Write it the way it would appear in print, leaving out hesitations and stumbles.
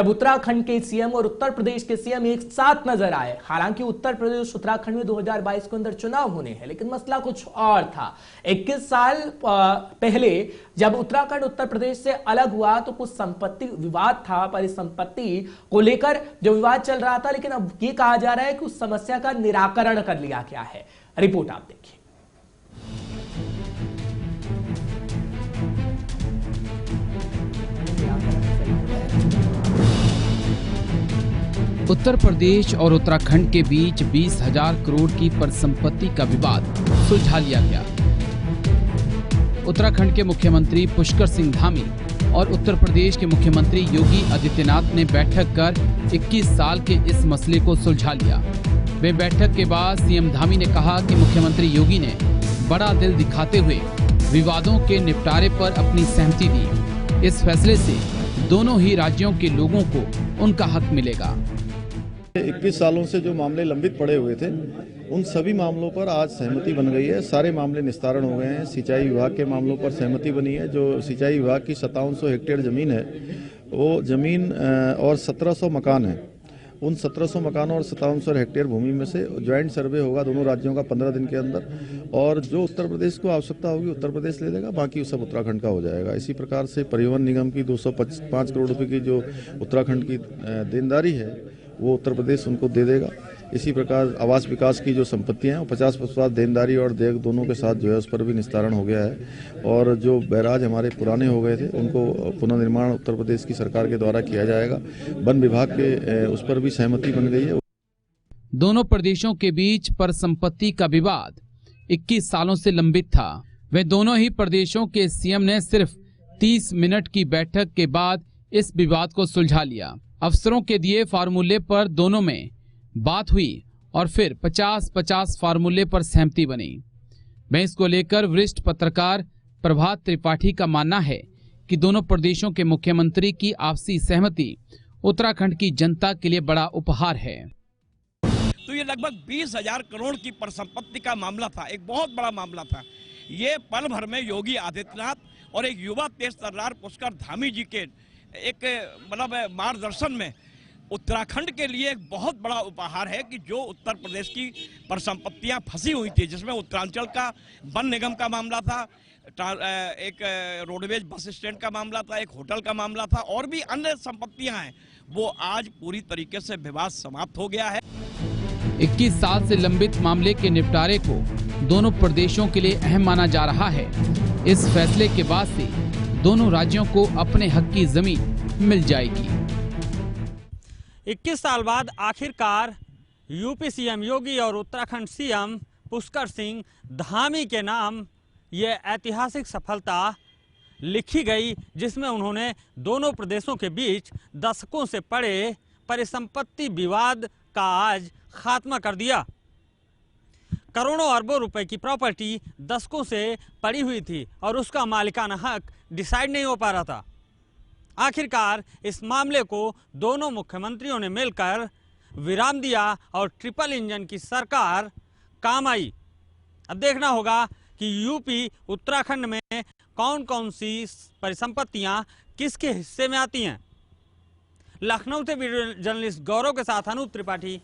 जब उत्तराखंड के सीएम और उत्तर प्रदेश के सीएम एक साथ नजर आए। हालांकि उत्तर प्रदेश उत्तराखंड में 2022 के अंदर चुनाव होने हैं, लेकिन मसला कुछ और था। 21 साल पहले जब उत्तराखंड उत्तर प्रदेश से अलग हुआ तो कुछ संपत्ति विवाद था, परिसंपत्ति को लेकर जो विवाद चल रहा था, लेकिन अब ये कहा जा रहा है कि उस समस्या का निराकरण कर लिया गया है। रिपोर्ट आप देखिए। उत्तर प्रदेश और उत्तराखंड के बीच 20,000 करोड़ की परिसंपत्ति का विवाद सुलझा लिया गया। उत्तराखंड के मुख्यमंत्री पुष्कर सिंह धामी और उत्तर प्रदेश के मुख्यमंत्री योगी आदित्यनाथ ने बैठक कर 21 साल के इस मसले को सुलझा लिया। वे बैठक के बाद सीएम धामी ने कहा कि मुख्यमंत्री योगी ने बड़ा दिल दिखाते हुए विवादों के निपटारे पर अपनी सहमति दी। इस फैसले से दोनों ही राज्यों के लोगों को उनका हक मिलेगा। 21 सालों से जो मामले लंबित पड़े हुए थे, उन सभी मामलों पर आज सहमति बन गई है। सारे मामले निस्तारण हो गए हैं। सिंचाई विभाग के मामलों पर सहमति बनी है। जो सिंचाई विभाग की 5700 हेक्टेयर जमीन है, वो जमीन और 1700 मकान है। उन 1700 मकानों और 5700 हेक्टेयर भूमि में से ज्वाइंट सर्वे होगा दोनों राज्यों का 15 दिन के अंदर, और जो उत्तर प्रदेश को आवश्यकता होगी उत्तर प्रदेश ले लेगा, बाकी सब उत्तराखंड का हो जाएगा। इसी प्रकार से परिवहन निगम की 205 करोड़ रुपए की जो उत्तराखंड की देनदारी है वो उत्तर प्रदेश उनको दे देगा। इसी प्रकार आवास विकास की जो संपत्तियां हैं, 50% देनदारी और देय दोनों के साथ जो है उस पर भी निस्तारण हो गया है। और जो बैराज हमारे पुराने हो गए थे उनको पुनर्निर्माण उत्तर प्रदेश की सरकार के द्वारा किया जाएगा। वन विभाग के उस पर भी सहमति बन गई है। दोनों प्रदेशों के बीच परिसंपत्ति का विवाद 21 सालों से लंबित था। वे दोनों ही प्रदेशों के सीएम ने सिर्फ 30 मिनट की बैठक के बाद इस विवाद को सुलझा लिया। अफसरों के दिए फार्मूले पर दोनों में बात हुई और फिर 50-50 फार्मूले पर सहमति बनी। मैं इसको लेकर वरिष्ठ पत्रकार प्रभात त्रिपाठी का मानना है कि दोनों प्रदेशों के मुख्यमंत्री की आपसी सहमति उत्तराखंड की जनता के लिए बड़ा उपहार है। तो ये लगभग 20,000 करोड़ की परिसंपत्ति का मामला था, एक बहुत बड़ा मामला था। ये पल भर में योगी आदित्यनाथ और एक युवा तेज तर्रार पुष्कर धामी जी के एक मतलब मार्गदर्शन में उत्तराखंड के लिए एक बहुत बड़ा उपहार है कि जो उत्तर प्रदेश की परिसंपत्तियां फंसी हुई थी, जिसमें उत्तरांचल का वन निगम का मामला था, एक रोडवेज बस स्टैंड का मामला था, एक होटल का मामला था, और भी अन्य संपत्तियां हैं, वो आज पूरी तरीके से विवाद समाप्त हो गया है। 21 साल से लंबित मामले के निपटारे को दोनों प्रदेशों के लिए अहम माना जा रहा है। इस फैसले के बाद से दोनों राज्यों को अपने हक की जमीन मिल जाएगी। 21 साल बाद आखिरकार यूपी सीएम योगी और उत्तराखंड सीएम पुष्कर सिंह धामी के नाम ये ऐतिहासिक सफलता लिखी गई, जिसमें उन्होंने दोनों प्रदेशों के बीच दशकों से पड़े परिसंपत्ति विवाद का आज खात्मा कर दिया। करोड़ों अरबों रुपए की प्रॉपर्टी दशकों से पड़ी हुई थी और उसका मालिकाना हक डिसाइड नहीं हो पा रहा था। आखिरकार इस मामले को दोनों मुख्यमंत्रियों ने मिलकर विराम दिया और ट्रिपल इंजन की सरकार काम आई। अब देखना होगा कि यूपी उत्तराखंड में कौन कौन सी परिसंपत्तियां किसके हिस्से में आती हैं। लखनऊ से वीडियो जर्नलिस्ट गौरव के साथ अनूप त्रिपाठी,